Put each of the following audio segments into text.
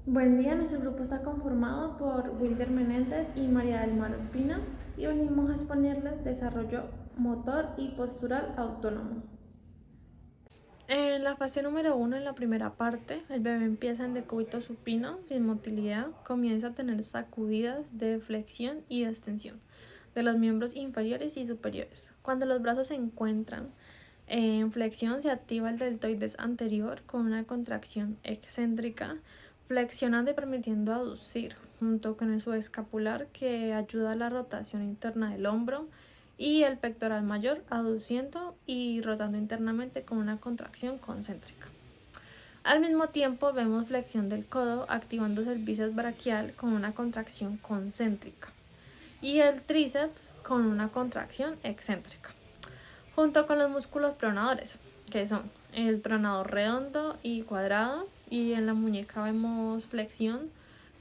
Buen día, nuestro grupo está conformado por Wilder Menéndez y María del Mar Ospina y venimos a exponerles desarrollo motor y postural autónomo. En la fase número 1, en la primera parte, el bebé empieza en decúbito supino, sin motilidad, comienza a tener sacudidas de flexión y extensión de los miembros inferiores y superiores. Cuando los brazos se encuentran en flexión, se activa el deltoides anterior con una contracción excéntrica, flexionando y permitiendo aducir, junto con el subescapular que ayuda a la rotación interna del hombro, y el pectoral mayor aduciendo y rotando internamente con una contracción concéntrica. Al mismo tiempo vemos flexión del codo activándose el bíceps braquial con una contracción concéntrica y el tríceps con una contracción excéntrica, junto con los músculos pronadores, que son el pronador redondo y cuadrado, y en la muñeca vemos flexión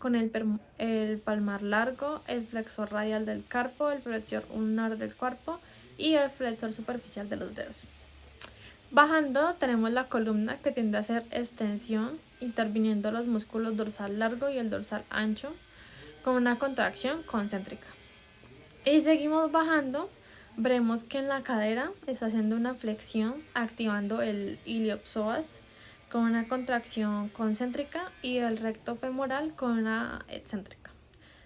con el palmar largo, el flexor radial del carpo, el flexor ulnar del cuerpo y el flexor superficial de los dedos. Bajando tenemos la columna, que tiende a hacer extensión, interviniendo los músculos dorsal largo y el dorsal ancho con una contracción concéntrica. Y seguimos bajando, veremos que en la cadera está haciendo una flexión, activando el iliopsoas con una contracción concéntrica y el recto femoral con una excéntrica,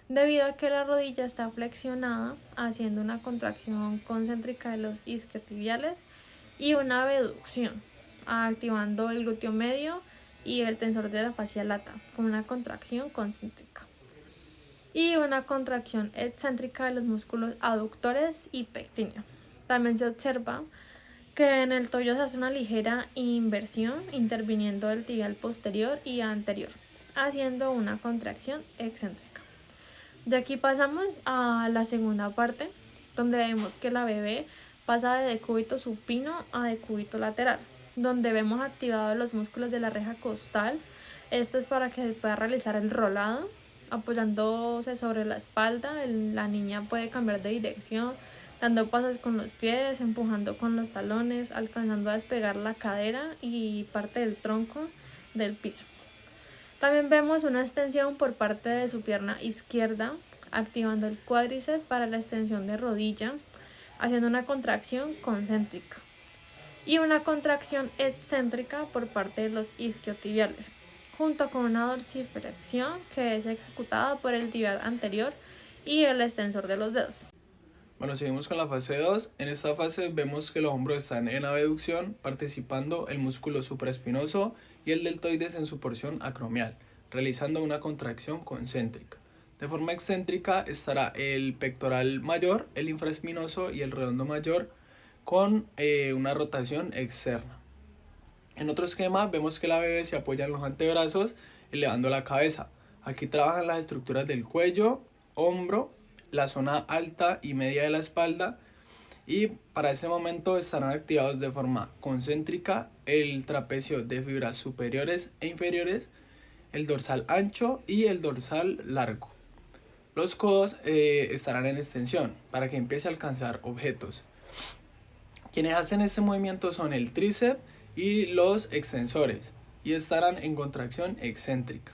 debido a que la rodilla está flexionada, haciendo una contracción concéntrica de los isquiotibiales y una abducción, activando el glúteo medio y el tensor de la fascia lata con una contracción concéntrica y una contracción excéntrica de los músculos aductores y pectíneo. También se observa que en el tobillo se hace una ligera inversión, interviniendo el tibial posterior y anterior, haciendo una contracción excéntrica. De aquí pasamos a la segunda parte, donde vemos que la bebé pasa de decúbito supino a decúbito lateral, donde vemos activados los músculos de la reja costal. Esto es para que se pueda realizar el rolado, apoyándose sobre la espalda. La niña puede cambiar de dirección, dando pasos con los pies, empujando con los talones, alcanzando a despegar la cadera y parte del tronco del piso. También vemos una extensión por parte de su pierna izquierda, activando el cuádriceps para la extensión de rodilla, haciendo una contracción concéntrica y una contracción excéntrica por parte de los isquiotibiales, junto con una dorsiflexión que es ejecutada por el tibial anterior y el extensor de los dedos. Bueno, seguimos con la fase 2. En esta fase vemos que los hombros están en abducción, participando el músculo supraespinoso y el deltoides en su porción acromial, realizando una contracción concéntrica. De forma excéntrica estará el pectoral mayor, el infraespinoso y el redondo mayor con una rotación externa. En otro esquema vemos que la bebé se apoya en los antebrazos, elevando la cabeza. Aquí trabajan las estructuras del cuello, hombro, la zona alta y media de la espalda, y para ese momento estarán activados de forma concéntrica el trapecio de fibras superiores e inferiores, el dorsal ancho y el dorsal largo. Los codos estarán en extensión para que empiece a alcanzar objetos. Quienes hacen ese movimiento son el tríceps y los extensores, y estarán en contracción excéntrica.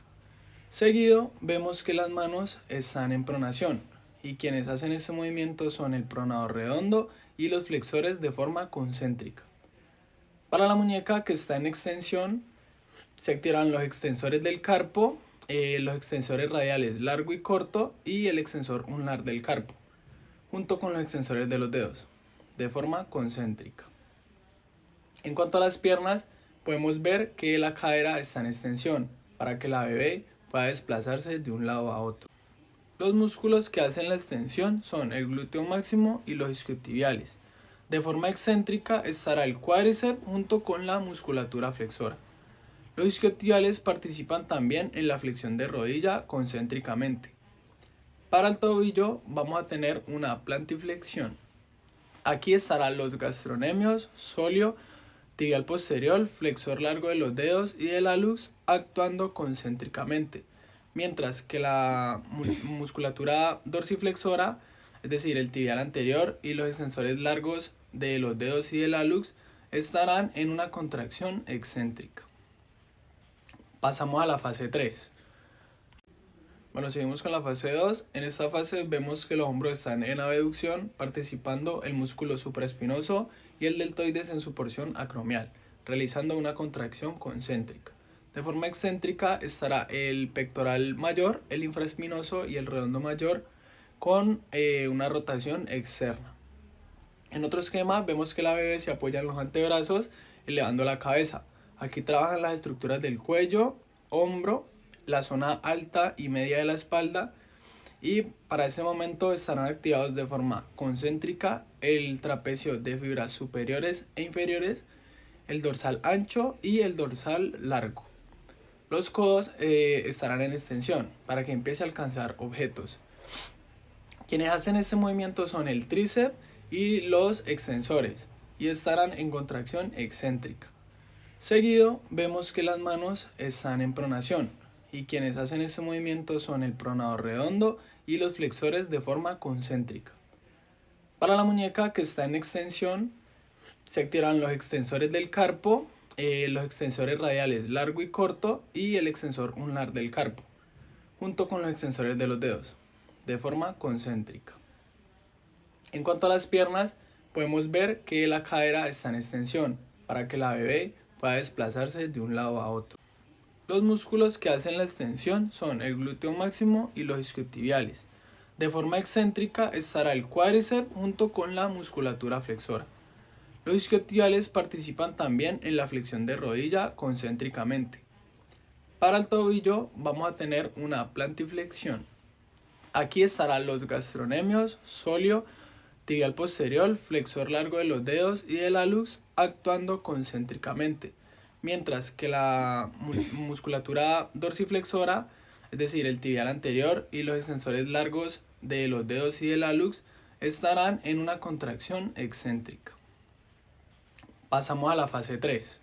Seguido vemos que las manos están en pronación, y quienes hacen este movimiento son el pronador redondo y los flexores de forma concéntrica. Para la muñeca, que está en extensión, se activan los extensores del carpo, los extensores radiales largo y corto y el extensor ulnar del carpo, junto con los extensores de los dedos, de forma concéntrica. En cuanto a las piernas, podemos ver que la cadera está en extensión para que la bebé pueda desplazarse de un lado a otro. Los músculos que hacen la extensión son el glúteo máximo y los isquiotibiales. De forma excéntrica estará el cuádriceps junto con la musculatura flexora. Los isquiotibiales participan también en la flexión de rodilla concéntricamente. Para el tobillo vamos a tener una plantiflexión. Aquí estarán los gastronemios, sóleo, tibial posterior, flexor largo de los dedos y del hallux actuando concéntricamente, mientras que la musculatura dorsiflexora, es decir, el tibial anterior y los extensores largos de los dedos y del hallux, estarán en una contracción excéntrica. Pasamos a la fase 3. Bueno, seguimos con la fase 2. En esta fase vemos que los hombros están en abducción, participando el músculo supraespinoso y el deltoides en su porción acromial, realizando una contracción concéntrica. De forma excéntrica estará el pectoral mayor, el infraespinoso y el redondo mayor con una rotación externa. En otro esquema vemos que la bebé se apoya en los antebrazos elevando la cabeza. Aquí trabajan las estructuras del cuello, hombro, la zona alta y media de la espalda, y para ese momento estarán activados de forma concéntrica el trapecio de fibras superiores e inferiores, el dorsal ancho y el dorsal largo. Los codos estarán en extensión para que empiece a alcanzar objetos. Quienes hacen este movimiento son el tríceps y los extensores y estarán en contracción excéntrica. Seguido vemos que las manos están en pronación y quienes hacen este movimiento son el pronador redondo y los flexores de forma concéntrica. Para la muñeca que está en extensión se activarán los extensores del carpo, los extensores radiales largo y corto y el extensor ulnar del carpo, junto con los extensores de los dedos, de forma concéntrica. En cuanto a las piernas, podemos ver que la cadera está en extensión para que la bebé pueda desplazarse de un lado a otro. Los músculos que hacen la extensión son el glúteo máximo y los isquiotibiales. De forma excéntrica estará el cuádriceps junto con la musculatura flexora. Los isquiotibiales participan también en la flexión de rodilla concéntricamente. Para el tobillo vamos a tener una plantiflexión. Aquí estarán los gastronemios, sóleo, tibial posterior, flexor largo de los dedos y del hallux actuando concéntricamente, mientras que la musculatura dorsiflexora, es decir, el tibial anterior y los extensores largos de los dedos y del hallux, estarán en una contracción excéntrica. Pasamos a la fase 3.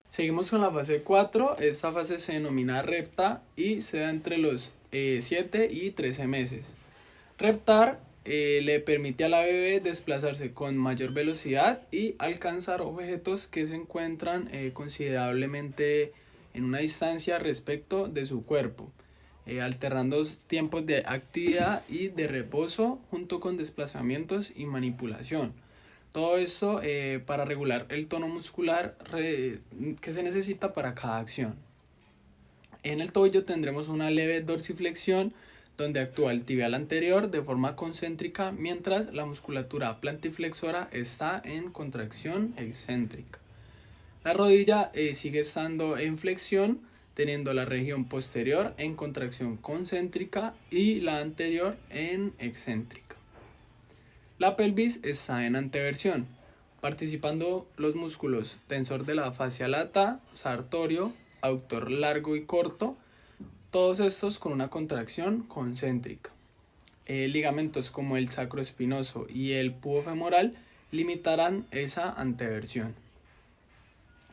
Seguimos con la fase 4. Esta fase se denomina repta y se da entre los 7 y 13 meses. Reptar le permite a la bebé desplazarse con mayor velocidad y alcanzar objetos que se encuentran considerablemente en una distancia respecto de su cuerpo, alternando tiempos de actividad y de reposo junto con desplazamientos y manipulación. Todo esto para regular el tono muscular que se necesita para cada acción. En el tobillo tendremos una leve dorsiflexión donde actúa el tibial anterior de forma concéntrica mientras la musculatura plantiflexora está en contracción excéntrica. La rodilla sigue estando en flexión, teniendo la región posterior en contracción concéntrica y la anterior en excéntrica. La pelvis está en anteversión, participando los músculos tensor de la fascia lata, sartorio, aductor largo y corto, todos estos con una contracción concéntrica. Ligamentos como el sacroespinoso y el pubofemoral limitarán esa anteversión.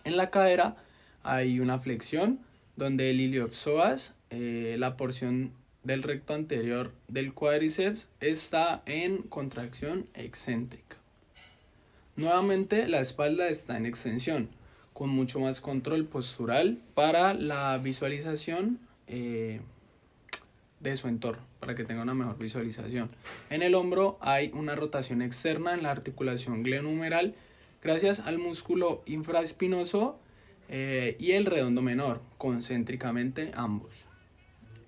En la cadera hay una flexión donde el iliopsoas, la porción del recto anterior del cuádriceps, está en contracción excéntrica. Nuevamente la espalda está en extensión, con mucho más control postural para la visualización de su entorno, para que tenga una mejor visualización. En el hombro hay una rotación externa en la articulación glenohumeral gracias al músculo infraespinoso y el redondo menor, concéntricamente ambos.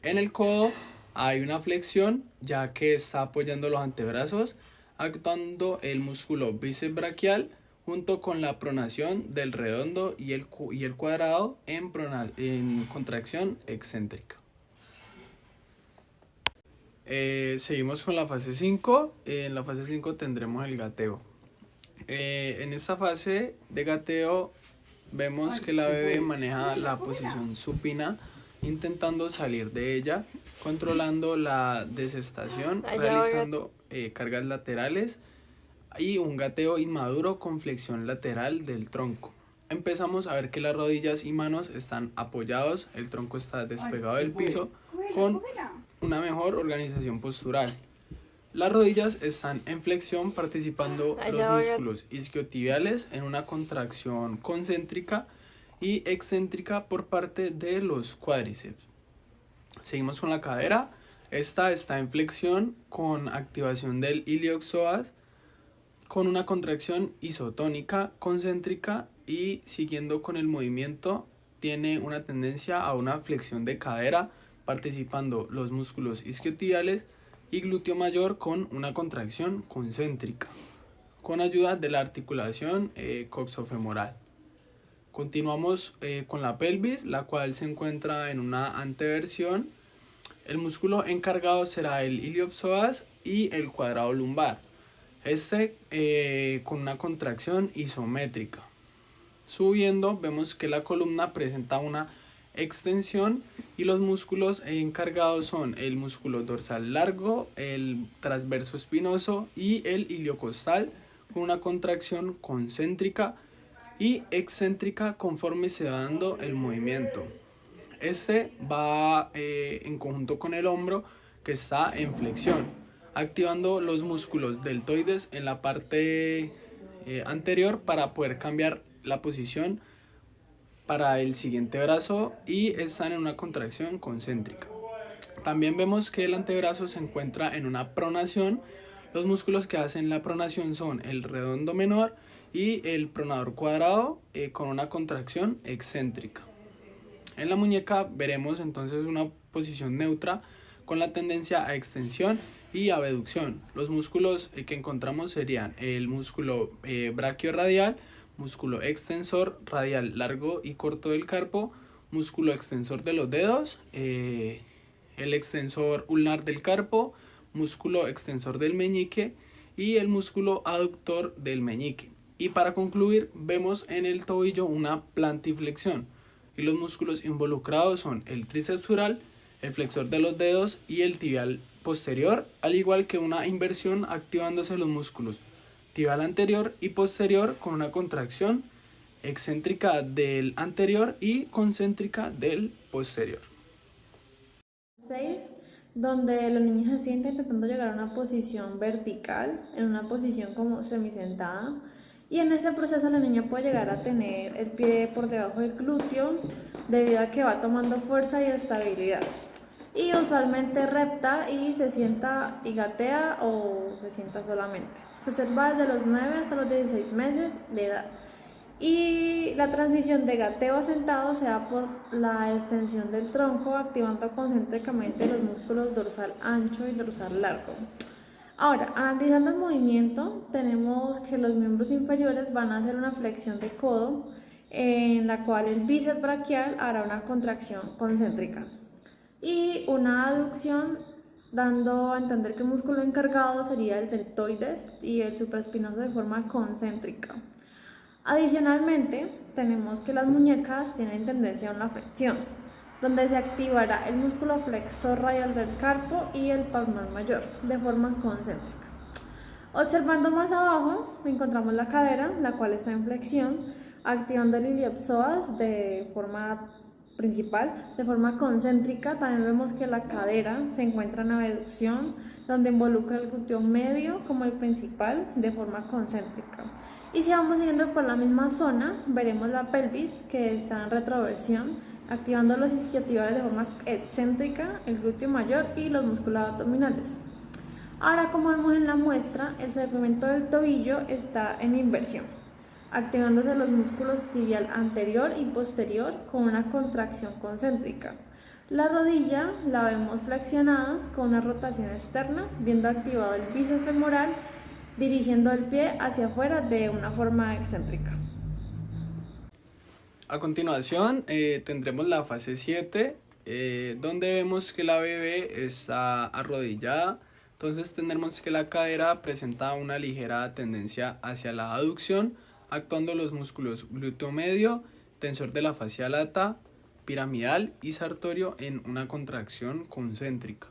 En el codo hay una flexión ya que está apoyando los antebrazos, actuando el músculo bíceps braquial junto con la pronación del redondo y el cuadrado en contracción excéntrica. Seguimos con la fase 5. En la fase 5 tendremos el gateo. En esta fase de gateo vemos que la bebé maneja la posición supina, intentando salir de ella, controlando la desestación, realizando cargas laterales y un gateo inmaduro con flexión lateral del tronco. Empezamos a ver que las rodillas y manos están apoyados, el tronco está despegado del piso con una mejor organización postural. Las rodillas están en flexión, participando los músculos isquiotibiales en una contracción concéntrica y excéntrica por parte de los cuádriceps. Seguimos con la cadera. Esta está en flexión con activación del ilioxoas, con una contracción isotónica concéntrica, y siguiendo con el movimiento tiene una tendencia a una flexión de cadera, participando los músculos isquiotibiales y glúteo mayor con una contracción concéntrica, con ayuda de la articulación coxofemoral. Continuamos con la pelvis, la cual se encuentra en una anteversión. El músculo encargado será el iliopsoas y el cuadrado lumbar, con una contracción isométrica. Subiendo vemos que la columna presenta una extensión y los músculos encargados son el músculo dorsal largo, el transverso espinoso y el iliocostal, con una contracción concéntrica y excéntrica conforme se va dando el movimiento. Va en conjunto con el hombro, que está en flexión, activando los músculos deltoides en la parte anterior para poder cambiar la posición para el siguiente brazo, y están en una contracción concéntrica. También vemos que el antebrazo se encuentra en una pronación. Los músculos que hacen la pronación son el redondo menor y el pronador cuadrado, con una contracción excéntrica. En la muñeca veremos entonces una posición neutra con la tendencia a extensión y abducción. Los músculos que encontramos serían el músculo brachiorradial, músculo extensor radial largo y corto del carpo, músculo extensor de los dedos, el extensor ulnar del carpo, músculo extensor del meñique y el músculo aductor del meñique. Y para concluir, vemos en el tobillo una plantiflexión, y los músculos involucrados son el tríceps sural, el flexor de los dedos y el tibial posterior, al igual que una inversión activándose los músculos tibial anterior y posterior con una contracción excéntrica del anterior y concéntrica del posterior. 6, donde los niños se sienten intentando llegar a una posición vertical, en una posición como semisentada, y en ese proceso la niña puede llegar a tener el pie por debajo del glúteo debido a que va tomando fuerza y estabilidad, y usualmente repta y se sienta y gatea o se sienta solamente. Se observa desde los 9 hasta los 16 meses de edad. Y la transición de gateo a sentado se da por la extensión del tronco, activando concéntricamente los músculos dorsal ancho y dorsal largo. Ahora, analizando el movimiento, tenemos que los miembros inferiores van a hacer una flexión de codo, en la cual el bíceps braquial hará una contracción concéntrica y una aducción, dando a entender que el músculo encargado sería el deltoides y el supraespinoso de forma concéntrica. Adicionalmente, tenemos que las muñecas tienen tendencia a una flexión, donde se activará el músculo flexor radial del carpo y el palmar mayor de forma concéntrica. Observando más abajo, encontramos la cadera, la cual está en flexión, activando el iliopsoas de forma principal, de forma concéntrica. También vemos que la cadera se encuentra en abducción, donde involucra el glúteo medio como el principal de forma concéntrica. Y si vamos siguiendo por la misma zona, veremos la pelvis, que está en retroversión, activando los isquiotibiales de forma excéntrica, el glúteo mayor y los músculos abdominales. Ahora, como vemos en la muestra, el segmento del tobillo está en inversión, activándose los músculos tibial anterior y posterior con una contracción concéntrica. La rodilla la vemos flexionada con una rotación externa, viendo activado el bíceps femoral, dirigiendo el pie hacia afuera de una forma excéntrica. A continuación tendremos la fase 7, donde vemos que la bebé está arrodillada. Entonces tendremos que la cadera presenta una ligera tendencia hacia la aducción, actuando los músculos glúteo medio, tensor de la fascia lata, piramidal y sartorio en una contracción concéntrica.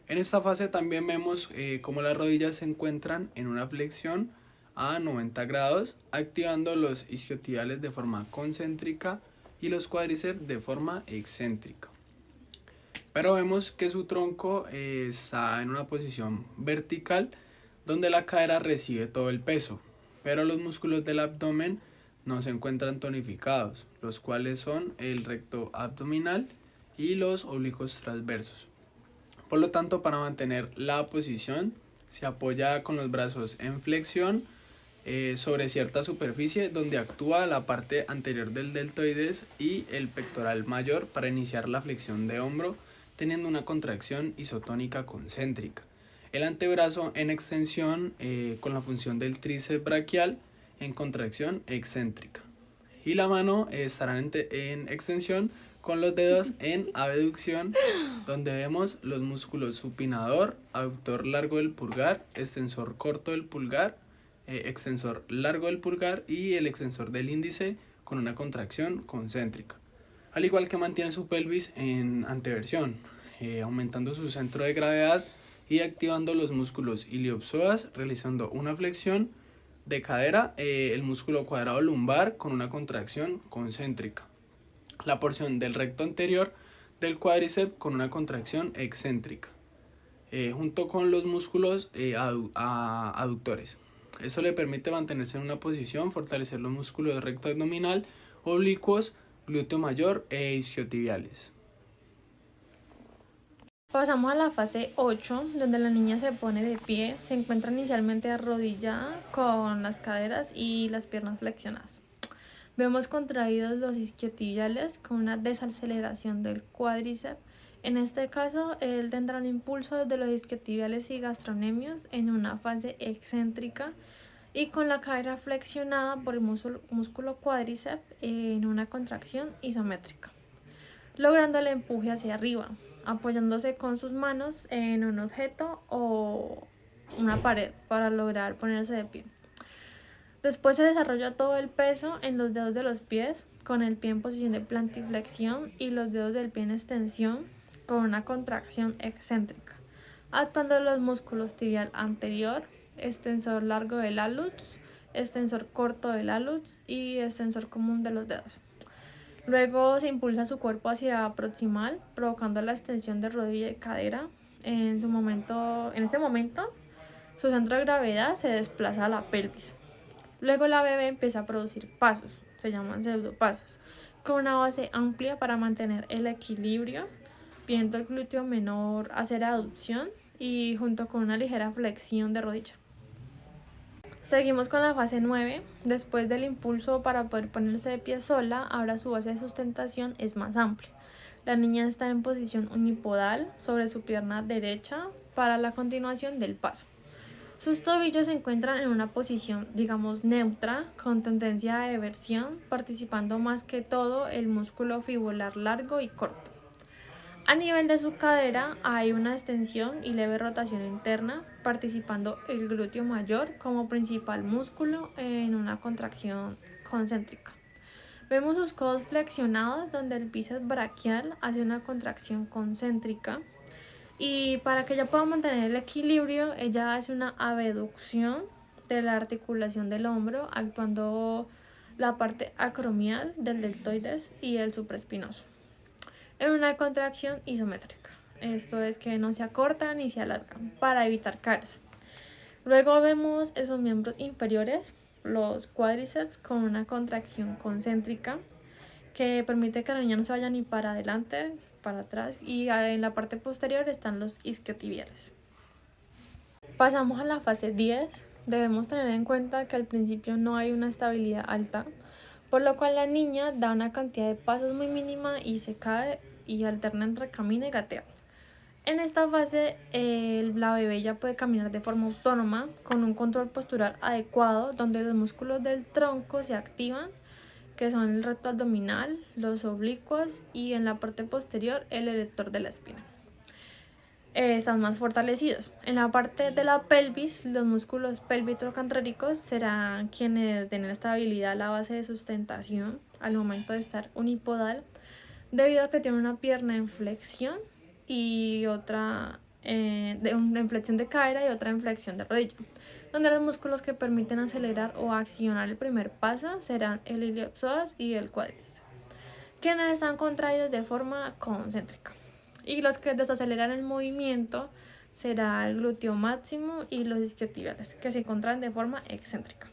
En esta fase también vemos cómo las rodillas se encuentran en una flexión a 90 grados, activando los isquiotibiales de forma concéntrica y los cuádriceps de forma excéntrica. Pero vemos que su tronco está en una posición vertical, donde la cadera recibe todo el peso, pero los músculos del abdomen no se encuentran tonificados, los cuales son el recto abdominal y los oblicuos transversos. Por lo tanto, para mantener la posición, se apoya con los brazos en flexión sobre cierta superficie donde actúa la parte anterior del deltoides y el pectoral mayor para iniciar la flexión de hombro, teniendo una contracción isotónica concéntrica. El antebrazo en extensión con la función del tríceps braquial en contracción excéntrica. Y la mano estará en extensión con los dedos en abducción, donde vemos los músculos supinador, abductor largo del pulgar, extensor corto del pulgar, extensor largo del pulgar y el extensor del índice con una contracción concéntrica. Al igual que mantiene su pelvis en anteversión, aumentando su centro de gravedad y activando los músculos iliopsoas, realizando una flexión de cadera, el músculo cuadrado lumbar con una contracción concéntrica. La porción del recto anterior del cuádriceps con una contracción excéntrica, junto con los músculos aductores. Eso le permite mantenerse en una posición, fortalecer los músculos recto abdominal, oblicuos, glúteo mayor e isquiotibiales. Pasamos a la fase 8, donde la niña se pone de pie, se encuentra inicialmente arrodillada con las caderas y las piernas flexionadas. Vemos contraídos los isquiotibiales con una desaceleración del cuádriceps. En este caso, él tendrá un impulso desde los isquiotibiales y gastrocnemios en una fase excéntrica y con la cadera flexionada por el músculo cuádriceps en una contracción isométrica, logrando el empuje hacia arriba, apoyándose con sus manos en un objeto o una pared para lograr ponerse de pie. Después se desarrolla todo el peso en los dedos de los pies, con el pie en posición de plantiflexión y los dedos del pie en extensión con una contracción excéntrica, actuando los músculos tibial anterior, extensor largo del hallux, extensor corto del hallux y extensor común de los dedos. Luego se impulsa su cuerpo hacia proximal, provocando la extensión de rodilla y cadera. En ese momento, su centro de gravedad se desplaza a la pelvis. Luego la bebé empieza a producir pasos, se llaman pseudopasos, con una base amplia para mantener el equilibrio, viendo el glúteo menor hacer aducción y junto con una ligera flexión de rodilla. Seguimos con la fase 9. Después del impulso para poder ponerse de pie sola, ahora su base de sustentación es más amplia. La niña está en posición unipodal sobre su pierna derecha para la continuación del paso. Sus tobillos se encuentran en una posición, digamos, neutra, con tendencia a eversión, participando más que todo el músculo fibular largo y corto. A nivel de su cadera hay una extensión y leve rotación interna, participando el glúteo mayor como principal músculo en una contracción concéntrica. Vemos sus codos flexionados donde el bíceps braquial hace una contracción concéntrica. Y para que ella pueda mantener el equilibrio, ella hace una abducción de la articulación del hombro, actuando la parte acromial del deltoides y el supraespinoso, en una contracción isométrica. Esto es que no se acortan ni se alargan para evitar caerse. Luego vemos esos miembros inferiores, los cuádriceps, con una contracción concéntrica que permite que la niña no se vaya ni para adelante, para atrás, y en la parte posterior están los isquiotibiales. Pasamos a la fase 10. Debemos tener en cuenta que al principio no hay una estabilidad alta, por lo cual la niña da una cantidad de pasos muy mínima y se cae y alterna entre camina y gatea. En esta fase la bebé ya puede caminar de forma autónoma con un control postural adecuado donde los músculos del tronco se activan, que son el recto abdominal, los oblicuos y en la parte posterior el erector de la espina. Están más fortalecidos. En la parte de la pelvis, los músculos pélvico-cantréricos serán quienes den estabilidad a la base de sustentación al momento de estar unipodal, debido a que tiene una pierna en flexión y otra en flexión de cadera y otra en flexión de rodilla, donde los músculos que permiten acelerar o accionar el primer paso serán el iliopsoas y el cuádriceps, quienes están contraídos de forma concéntrica, y los que desaceleran el movimiento será el glúteo máximo y los isquiotibiales, que se contraen de forma excéntrica.